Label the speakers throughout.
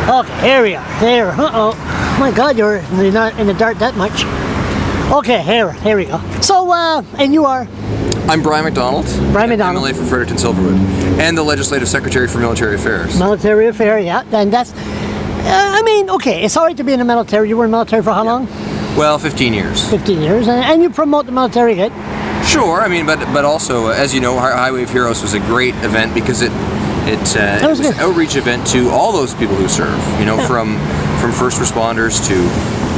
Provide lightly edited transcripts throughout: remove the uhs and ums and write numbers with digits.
Speaker 1: Okay, here we are. There. Uh-oh. My God, you're not in the dark that much. Okay, here we go. So, and you are?
Speaker 2: I'm Brian MacDonald.
Speaker 1: Brian MacDonald.
Speaker 2: MLA for Fredericton-Silverwood. And the Legislative Secretary for Military Affairs.
Speaker 1: Military Affairs, yeah. And that's, I mean, okay, it's all right to be in the military. You were in the military for how long?
Speaker 2: Well, 15 years.
Speaker 1: 15 years. And you promote the military, good?
Speaker 2: Sure, I mean, but also, as you know, Highway of Heroes was a great event because it was an outreach event to all those people who serve, you know, from first responders to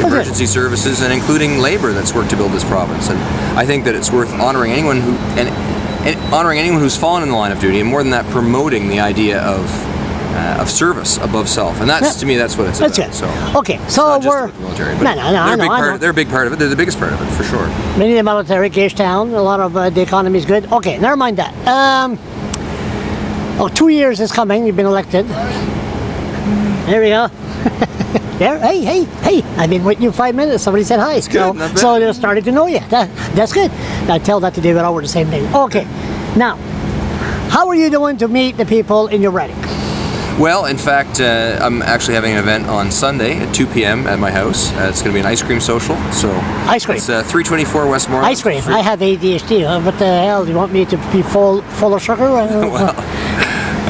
Speaker 2: emergency services and including labor that's worked to build this province. And I think that it's worth honoring anyone who and honoring anyone who's fallen in the line of duty, and more than that, promoting the idea of service above self. And that's to me, that's what it's about.
Speaker 1: That's it.
Speaker 2: So
Speaker 1: okay, so
Speaker 2: we're the military, but they're a big part of it. They're the biggest part of it for sure.
Speaker 1: Many of the military, Gage Town, a lot of the economy is good. Okay, never mind that. 2 years is coming. You've been elected. There we go. There, hey! I've been waiting you 5 minutes. Somebody said hi.
Speaker 2: That's good.
Speaker 1: So they're starting to know you. That's good. I tell that to David Howard the same thing. Okay, now, how are you doing to meet the people in your riding?
Speaker 2: Well, in fact, I'm actually having an event on Sunday at 2 p.m. at my house. It's going to be an ice cream social. So
Speaker 1: ice cream.
Speaker 2: It's 324 Westmoreland.
Speaker 1: Ice cream. I have ADHD. What the hell? Do you want me to be full of sugar?
Speaker 2: Well,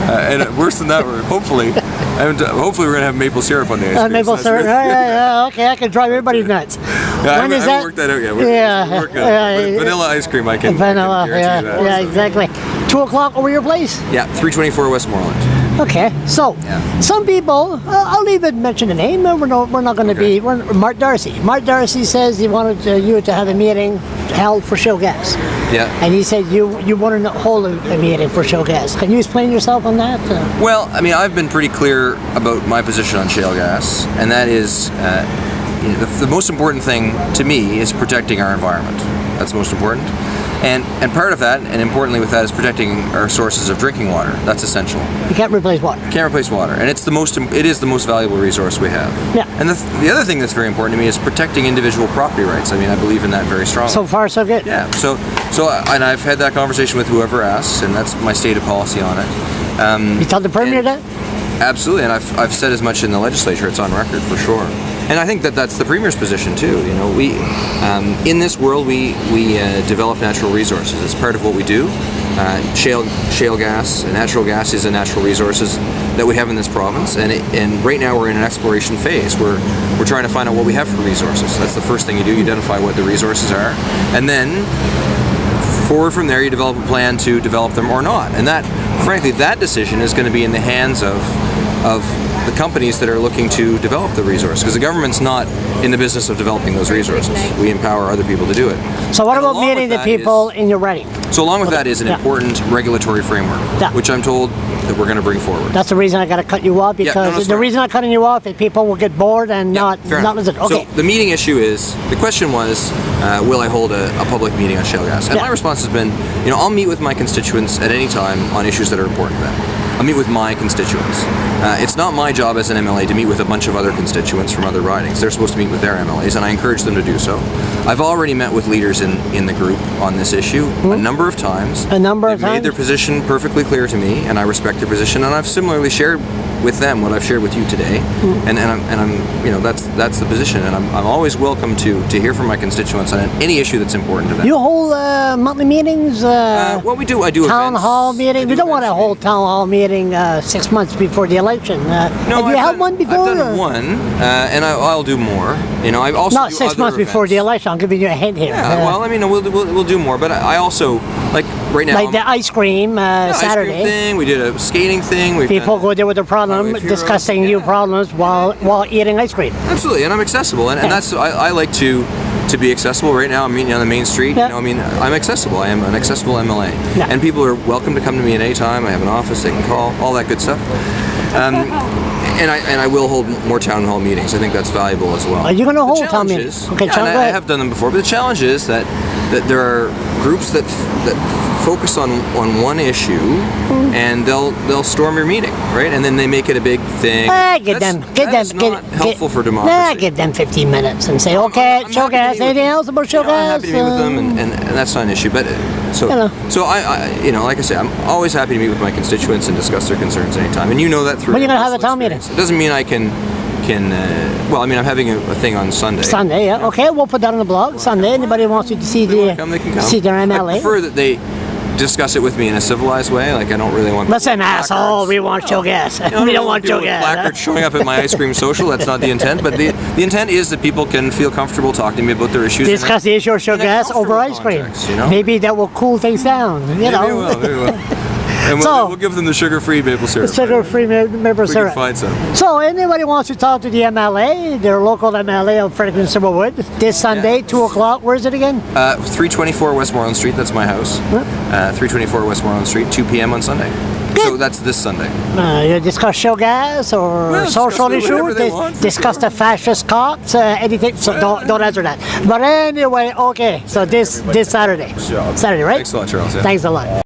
Speaker 2: and worse than that, hopefully we're going to have maple syrup on the ice cream.
Speaker 1: Maple syrup. Yeah. Okay, I can drive everybody nuts.
Speaker 2: Yeah, I haven't worked that out yet. We're working on it. Vanilla ice cream, I can guarantee that.
Speaker 1: Yeah, exactly. 2 o'clock over your place?
Speaker 2: Yeah, 324 Westmoreland.
Speaker 1: Okay, so some people, I'll even mention the name. We're not going to be. Mark Darcy. Mark Darcy says he wanted you to have a meeting held for shale gas.
Speaker 2: Yeah.
Speaker 1: And he said you wanted to hold a meeting for shale gas. Can you explain yourself on that?
Speaker 2: Well, I mean, I've been pretty clear about my position on shale gas, and that is the most important thing to me is protecting our environment. That's most important. And part of that, and importantly with that, is protecting our sources of drinking water. That's essential.
Speaker 1: You can't replace water.
Speaker 2: Can't replace water, and it is the most valuable resource we have.
Speaker 1: Yeah.
Speaker 2: And the other thing that's very important to me is protecting individual property rights. I mean, I believe in that very strongly.
Speaker 1: So far, so good.
Speaker 2: Yeah. So and I've had that conversation with whoever asks, and that's my stated policy on it.
Speaker 1: You tell the Premier that?
Speaker 2: Absolutely, and I've said as much in the legislature. It's on record for sure. And I think that that's the Premier's position too. You know, we in this world we develop natural resources. It's part of what we do. Shale gas, natural gas is a natural resources that we have in this province, and right now we're in an exploration phase. We're trying to find out what we have for resources. That's the first thing you do. You identify what the resources are, and then forward from there you develop a plan to develop them or not. And that, frankly, that decision is going to be in the hands of the companies that are looking to develop the resource, because the government's not in the business of developing those resources. We empower other people to do it.
Speaker 1: So what about meeting the people in your riding?
Speaker 2: So along with that is an important regulatory framework, which I'm told that we're going to bring forward.
Speaker 1: That's the reason I got to cut you off, because the reason I'm cutting you off is people will get bored and not listen. Okay.
Speaker 2: So the meeting issue is, the question was, will I hold a public meeting on shale gas? And my response has been, you know, I'll meet with my constituents at any time on issues that are important to them. I'll meet with my constituents. It's not my job as an MLA to meet with a bunch of other constituents from other ridings. They're supposed to meet with their MLAs, and I encourage them to do so. I've already met with leaders in the group on this issue a number of times.
Speaker 1: They've
Speaker 2: made their position perfectly clear to me, and I respect their position. And I've similarly shared with them what I've shared with you today. And I'm you know, that's the position. And I'm always welcome to hear from my constituents on any issue that's important to them.
Speaker 1: You hold monthly meetings.
Speaker 2: Well, we do. I do
Speaker 1: town
Speaker 2: events.
Speaker 1: hall meeting. We don't want to hold town hall meeting 6 months before the election.
Speaker 2: No,
Speaker 1: have you held one before?
Speaker 2: I've done one, and I'll do more. You know, I also
Speaker 1: not
Speaker 2: do
Speaker 1: 6 months before the election. I'm giving you a hint here.
Speaker 2: Yeah, well, I mean, we'll do more, but I also, like right now,
Speaker 1: like the ice cream Saturday.
Speaker 2: Ice cream thing. We did a skating thing.
Speaker 1: People go there with their problem, discussing new problems while eating ice cream.
Speaker 2: Absolutely, and I'm accessible, and that's I like to be accessible. Right now I'm meeting on the main street. You know, I mean, I'm accessible. I am an accessible MLA, and people are welcome to come to me at any time. I have an office they can call, all that good stuff. And I will hold more town hall meetings. I think that's valuable as well.
Speaker 1: Are you going to hold town meetings?
Speaker 2: Okay, I have done them before, but the challenge is that there are groups that focus on one issue, and they'll storm your meeting, right? And then they make it a big thing. That's not helpful for democracy.
Speaker 1: Give them 15 minutes and say, okay, shale gas. Anything else about shale gas?
Speaker 2: I'm happy to meet with them, and that's not an issue. But So, like I say, I'm always happy to meet with my constituents and discuss their concerns anytime. And you know that through.
Speaker 1: When are you going to have a town meeting?
Speaker 2: It doesn't mean I can. Well, I mean, I'm having a thing on Sunday.
Speaker 1: Sunday, yeah. Okay, we'll put that on the blog. Sunday. Anybody wants you to see
Speaker 2: they can come.
Speaker 1: see their MLA?
Speaker 2: I prefer that they discuss it with me in a civilized way. Like, I don't really want.
Speaker 1: Let's say an asshole. We want your gas. We don't want your gas.
Speaker 2: Placards showing up at my ice cream social. That's not the intent. But the intent is that people can feel comfortable talking to me about their issues.
Speaker 1: Discuss the issue of your gas over ice cream. Maybe that will cool things down. You know.
Speaker 2: Maybe it will. And we'll give them the sugar-free maple syrup.
Speaker 1: The sugar-free maple syrup.
Speaker 2: We can find some.
Speaker 1: So anybody wants to talk to the MLA, their local MLA of Fredericton-Silverwood, this Sunday, 2 o'clock. Where is it again?
Speaker 2: 324 Westmoreland Street. That's my house. 324 Westmoreland Street, 2 p.m. on Sunday. Good. So that's this Sunday.
Speaker 1: You discuss show gas or social issues. Discuss the fascist cops. Anything. So don't answer that. But anyway, okay. So this Saturday. Saturday, right?
Speaker 2: Thanks a lot, Charles. Yeah.
Speaker 1: Thanks a lot.